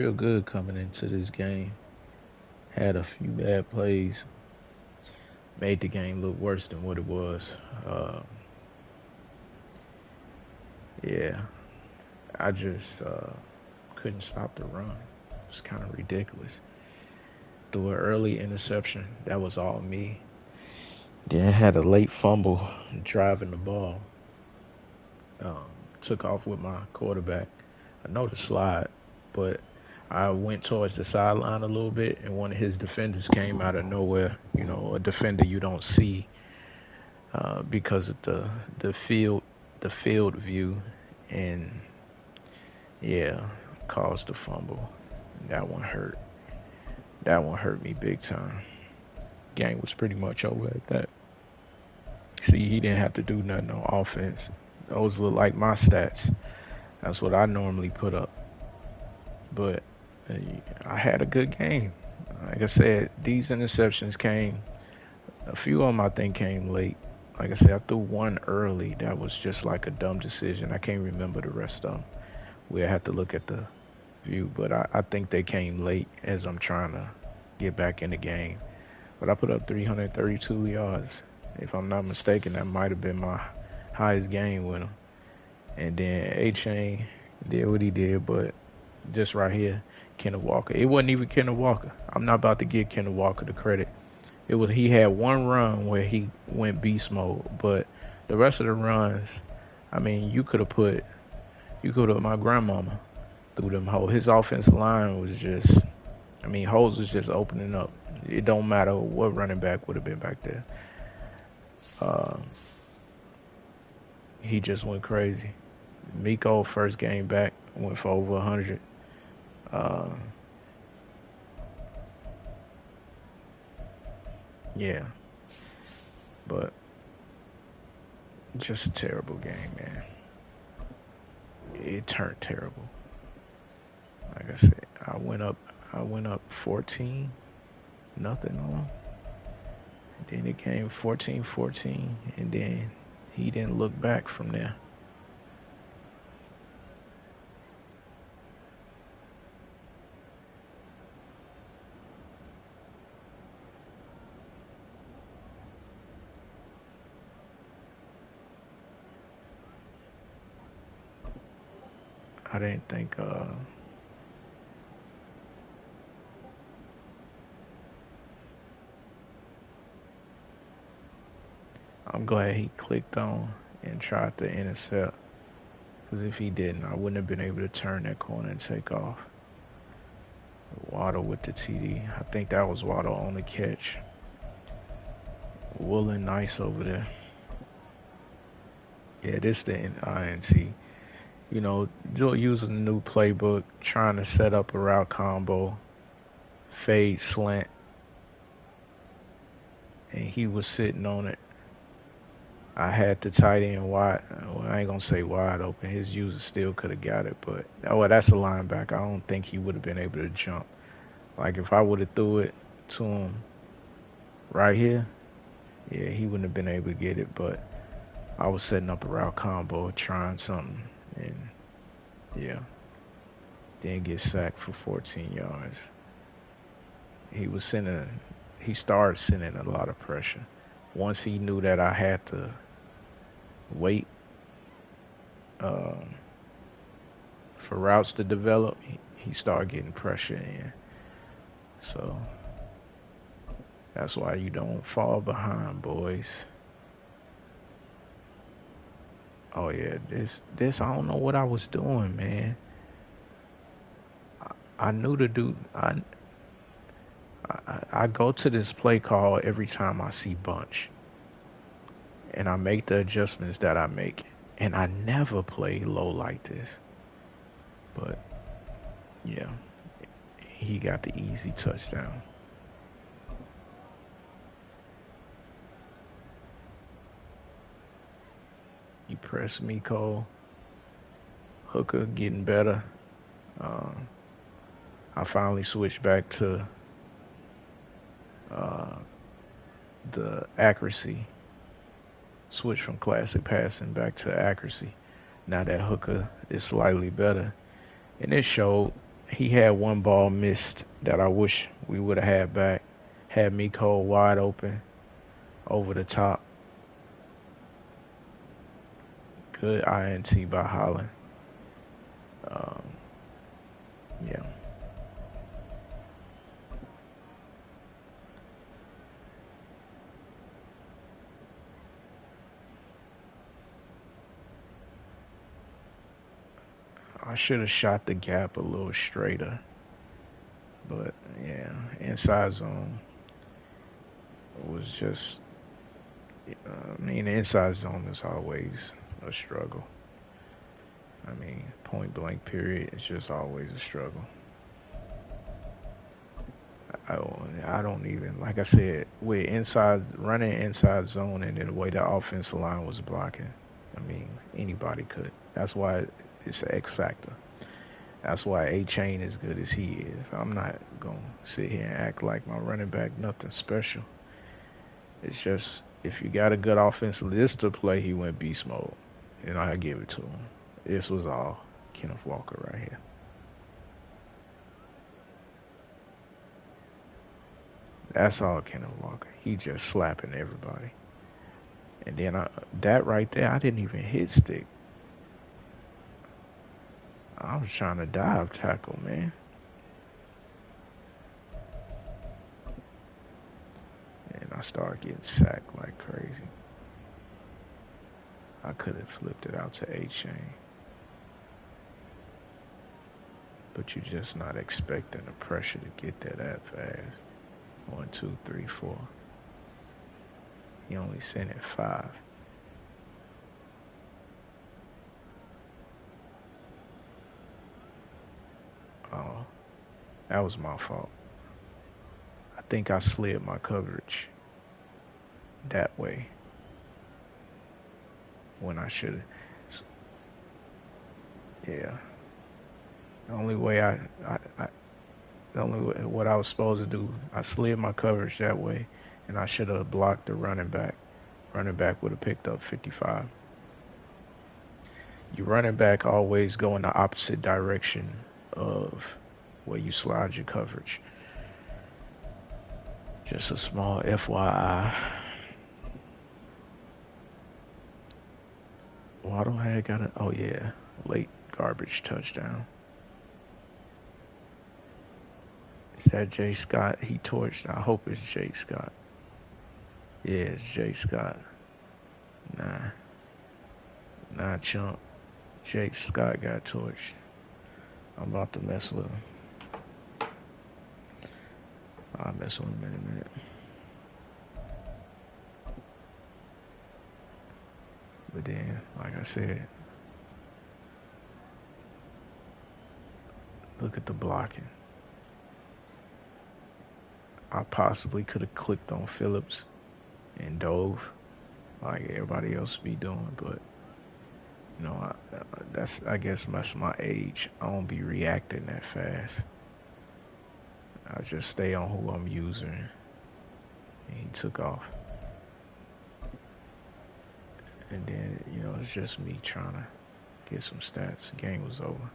real good coming into this game. Had a few bad plays, made the game look worse than what it was. Uh, yeah, I just couldn't stop the run. It was kind of ridiculous. Threw an early interception. That was all me. Then I had a late fumble driving the ball. Um, Took off with my quarterback. I know the slide, but I went towards the sideline a little bit, and one of his defenders came out of nowhere. You know, a defender you don't see because of the field view, and yeah, caused the fumble. That one hurt. That one hurt me big time. Game was pretty much over at that. See, he didn't have to do nothing on offense. Those look like my stats. That's what I normally put up. But uh, I had a good game. Like I said, these interceptions came. A few of them I think came late. Like I said, I threw one early. That was just like a dumb decision. I can't remember the rest of them. We'll have to look at the view, but I think they came late as I'm trying to get back in the game. But I put up 332 yards. If I'm not mistaken, that might have been my highest game with him. And then A Chain did what he did, but just right here, Kenneth Walker. It wasn't even Kenneth Walker. I'm not about to give Kenneth Walker the credit. It was he had one run where he went beast mode, but the rest of the runs, I mean, you could have my grandmama through them holes. His offensive line was just, I mean, holes was just opening up. It don't matter what running back would have been back there. Uh, he just went crazy. Miko first game back went for over 100. Uh, yeah, but just a terrible game, man. It turned terrible. Like I said, I went up 14 nothing on him. Then it came 14-14, and then he didn't look back from there. I didn't think. I'm glad he clicked on and tried to intercept. Because if he didn't, I wouldn't have been able to turn that corner and take off. Waddle with the TD. I think that was Waddle on the catch. Woolen nice over there. Yeah, this the INT. You know, using the new playbook, trying to set up a route combo, fade slant, and he was sitting on it. I had the tight end wide. Well, I ain't gonna say wide open. His user still could have got it, but oh, well, that's a linebacker. I don't think he would have been able to jump. Like if I would have threw it to him right here, yeah, he wouldn't have been able to get it. But I was setting up a route combo, trying something, and yeah, didn't get sacked for 14 yards. He was sending. He started sending a lot of pressure. Once he knew that I had to wait um, for routes to develop, he started getting pressure in. So that's why you don't fall behind, boys. Oh yeah, this I don't know what I was doing, man. I knew to do. I go to this play call every time I see bunch, and I make the adjustments that I make, and I never play low like this. But yeah, he got the easy touchdown. He pressed me, Cole. Hooker getting better. Um, I finally switched back to uh, the accuracy. Switch from classic passing back to accuracy. Now that Hooker is slightly better, and it showed. He had one ball missed that I wish we would have had back. Had Miko wide open over the top. Good INT by Holland. Um, yeah. I should have shot the gap a little straighter. But yeah, inside zone was just. I mean, the inside zone is always a struggle. I mean, point blank period is just always a struggle. I don't even, like I said, with inside running inside zone and then the way the offensive line was blocking. I mean, anybody could. That's why it's an X factor. That's why Achane is good as he is. I'm not gonna sit here and act like my running back nothing special. It's just if you got a good offensive, this the play he went beast mode, and I give it to him. This was all Kenneth Walker right here. That's all Kenneth Walker. He just slapping everybody. And then that right there, I didn't even hit stick. I was trying to dive tackle, man. And I started getting sacked like crazy. I could have flipped it out to Achane. But you're just not expecting the pressure to get there that fast. 1, 2, 3, 4. He only sent it 5. Oh, that was my fault. I think I slid my coverage that way when I should have. Yeah. The only way the only way, what I was supposed to do, I slid my coverage that way, and I should have blocked the running back. Running back would have picked up 55. Your running back always go in the opposite direction of where you slide your coverage. Just a small FYI. Waddle had got it. Oh yeah, late garbage touchdown. Is that Jay Scott? He torched. I hope it's Jay Scott. Yeah, it's Jay Scott. Nah, nah, chump. Jake Scott got torched. I'm about to mess with him. I'll mess with him in a minute. But then, like I said, look at the blocking. I possibly could have clicked on Phillips and dove like everybody else be doing, but you know, I guess that's my age. I don't be reacting that fast. I just stay on who I'm using. And he took off. And then, you know, it's just me trying to get some stats. The game was over.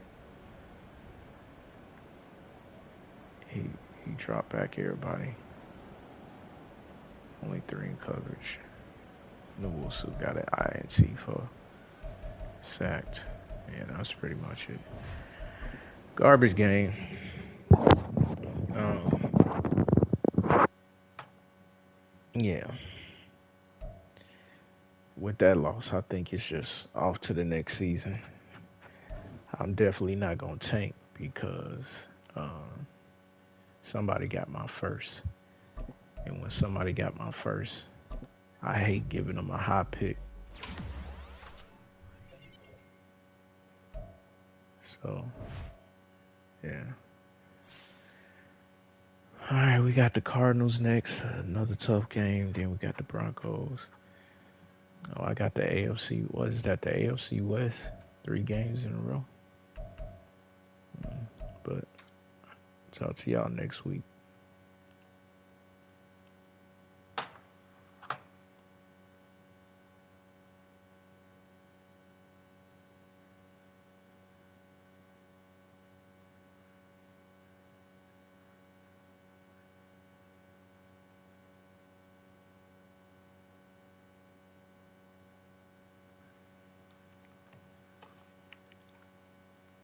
He dropped back everybody. Only 3 in coverage. Nwosu got an INT for sacked. Yeah, that's pretty much it. Garbage game. Yeah. With that loss, I think it's just off to the next season. I'm definitely not gonna tank because somebody got my first, and when somebody got my first, I hate giving them a high pick. So, yeah. All right, we got the Cardinals next. Another tough game. Then we got the Broncos. Oh, I got the AFC. What is that? The AFC West. 3 games in a row. But talk to y'all next week.